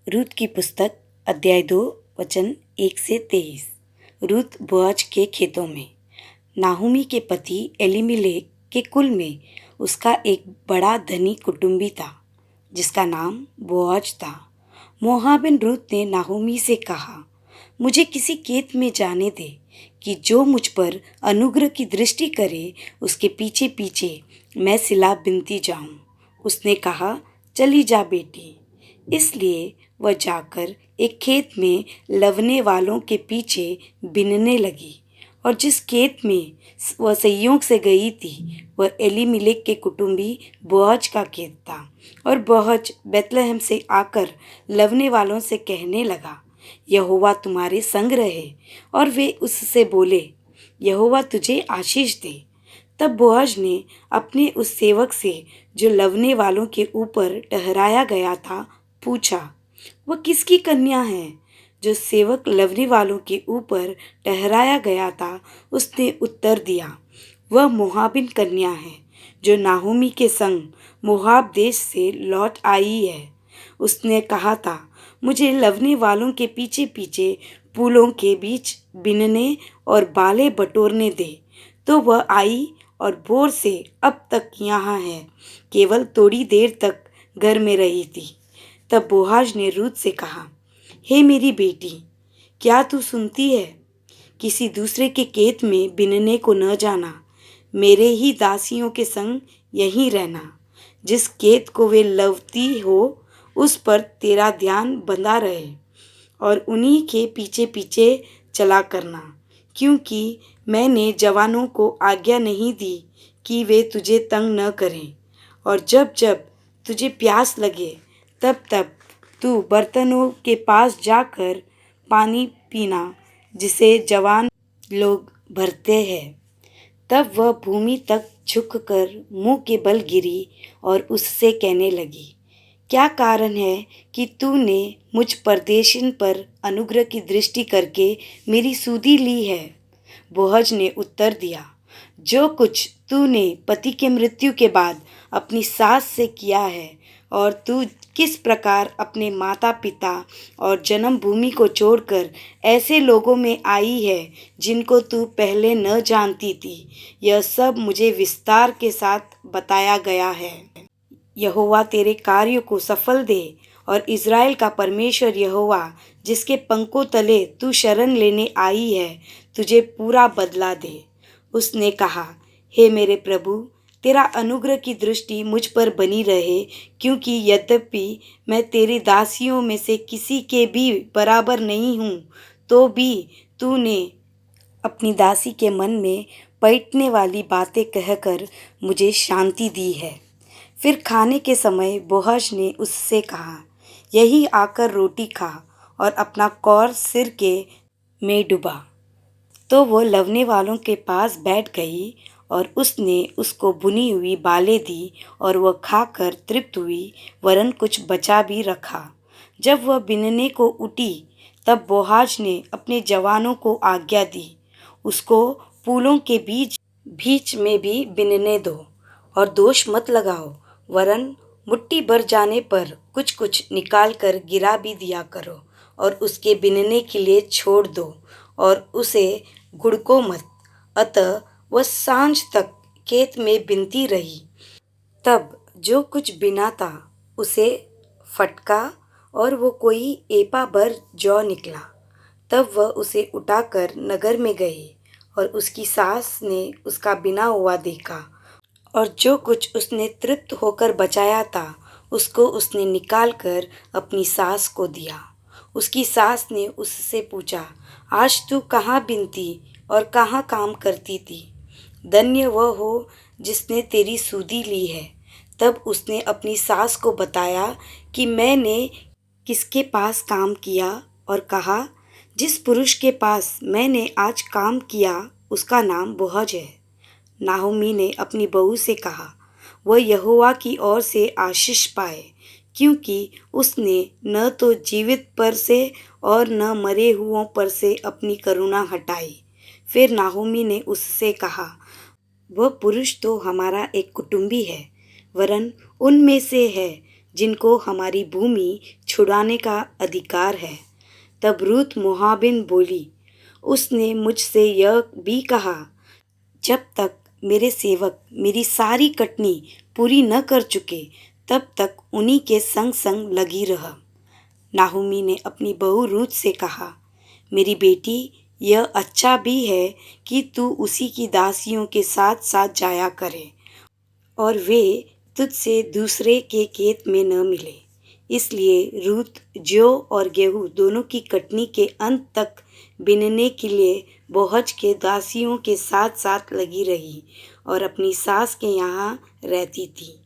रूत की पुस्तक अध्याय 2 वचन 1 से 23। रूत बोआज के खेतों में। नाहोमी के पति एलीमेलेक के कुल में उसका एक बड़ा धनी कुटुंबी था जिसका नाम बोआज था। मोआबिन रूत ने नाहोमी से कहा, मुझे किसी खेत में जाने दे कि जो मुझ पर अनुग्रह की दृष्टि करे उसके पीछे पीछे मैं सिला बिनती जाऊं। उसने कहा, चली जा बेटी। इसलिए वह जाकर एक खेत में लवने वालों के पीछे बिनने लगी, और जिस खेत में वह संयोग से गई थी वह एलीमेलेक के कुटुंबी बोअज का खेत था। और बोअज बैतलहम से आकर लवने वालों से कहने लगा, यहोवा तुम्हारे संग रहे। और वे उससे बोले, यहोवा तुझे आशीष दे। तब बोअज ने अपने उस सेवक से जो लवने वालों के ऊपर ठहराया गया था पूछा, वह किसकी कन्या है? जो सेवक लवने वालों के ऊपर ठहराया गया था उसने उत्तर दिया, वह मोआबिन कन्या है जो नाहोमी के संग मोआब देश से लौट आई है। उसने कहा था, मुझे लवने वालों के पीछे पीछे फूलों के बीच बिनने और बालें बटोरने दे। तो वह आई और भोर से अब तक यहाँ है, केवल थोड़ी देर तक घर में रही थी। तब बोआज ने रूत से कहा, हे मेरी बेटी, क्या तू सुनती है? किसी दूसरे के खेत में बिनने को न जाना, मेरे ही दासियों के संग यहीं रहना। जिस खेत को वे लवती हो उस पर तेरा ध्यान बंधा रहे और उन्हीं के पीछे पीछे चला करना, क्योंकि मैंने जवानों को आज्ञा नहीं दी कि वे तुझे तंग न करें। और जब जब तुझे प्यास लगे तब तब तू बर्तनों के पास जाकर पानी पीना जिसे जवान लोग भरते हैं। तब वह भूमि तक झुककर मुंह के बल गिरी और उससे कहने लगी, क्या कारण है कि तूने मुझ परदेशिन पर अनुग्रह की दृष्टि करके मेरी सुधि ली है? बोअज ने उत्तर दिया, जो कुछ तूने पति के मृत्यु के बाद अपनी सास से किया है, और तू किस प्रकार अपने माता पिता और जन्मभूमि को छोड़कर ऐसे लोगों में आई है जिनको तू पहले न जानती थी, यह सब मुझे विस्तार के साथ बताया गया है। यहोवा तेरे कार्य को सफल दे, और इज़राइल का परमेश्वर यहोवा जिसके पंखों तले तू शरण लेने आई है तुझे पूरा बदला दे। उसने कहा, हे मेरे प्रभु, तेरा अनुग्रह की दृष्टि मुझ पर बनी रहे, क्योंकि यद्यपि मैं तेरी दासियों में से किसी के भी बराबर नहीं हूँ, तो भी तूने अपनी दासी के मन में पैठने वाली बातें कहकर मुझे शांति दी है। फिर खाने के समय बोअज ने उससे कहा, यहीं आकर रोटी खा और अपना कौर सिर के में डुबा। तो वो लवने वालों के पास बैठ गई और उसने उसको भुनी हुई बालें दी, और वह खाकर तृप्त हुई, वरन कुछ बचा भी रखा। जब वह बिनने को उठी तब बोआज ने अपने जवानों को आज्ञा दी, उसको फूलों के बीच बीच में भी बिनने दो, और दोष मत लगाओ, वरन मुट्ठी भर जाने पर कुछ कुछ निकाल कर गिरा भी दिया करो, और उसके बिनने के लिए छोड़ दो और उसे घुड़को मत। अतः वह सांझ तक खेत में बिनती रही। तब जो कुछ बिना था उसे फटका, और वो कोई एपा भर जौ निकला। तब वह उसे उठाकर नगर में गई, और उसकी सास ने उसका बिना हुआ देखा, और जो कुछ उसने तृप्त होकर बचाया था उसको उसने निकाल कर अपनी सास को दिया। उसकी सास ने उससे पूछा, आज तू कहाँ बिनती और कहाँ काम करती थी? धन्य वह हो जिसने तेरी सुधि ली है। तब उसने अपनी सास को बताया कि मैंने किसके पास काम किया, और कहा, जिस पुरुष के पास मैंने आज काम किया उसका नाम बोअज है। नाहोमी ने अपनी बहू से कहा, वह यहोवा की ओर से आशीष पाए, क्योंकि उसने न तो जीवित पर से और न मरे हुओं पर से अपनी करुणा हटाई। फिर नाहोमी ने उससे कहा, वह पुरुष तो हमारा एक कुटुंबी है, वरन उनमें से है जिनको हमारी भूमि छुड़ाने का अधिकार है। तब रूत मोआबिन बोली, उसने मुझसे यह भी कहा, जब तक मेरे सेवक मेरी सारी कटनी पूरी न कर चुके तब तक उन्हीं के संग संग लगी रह। नाहोमी ने अपनी बहू रूत से कहा, मेरी बेटी, यह अच्छा भी है कि तू उसी की दासियों के साथ साथ जाया करे और वे तुझसे दूसरे के खेत में न मिले। इसलिए रूत जौ और गेहूं दोनों की कटनी के अंत तक बीनने के लिए बोअज के दासियों के साथ साथ लगी रही और अपनी सास के यहाँ रहती थी।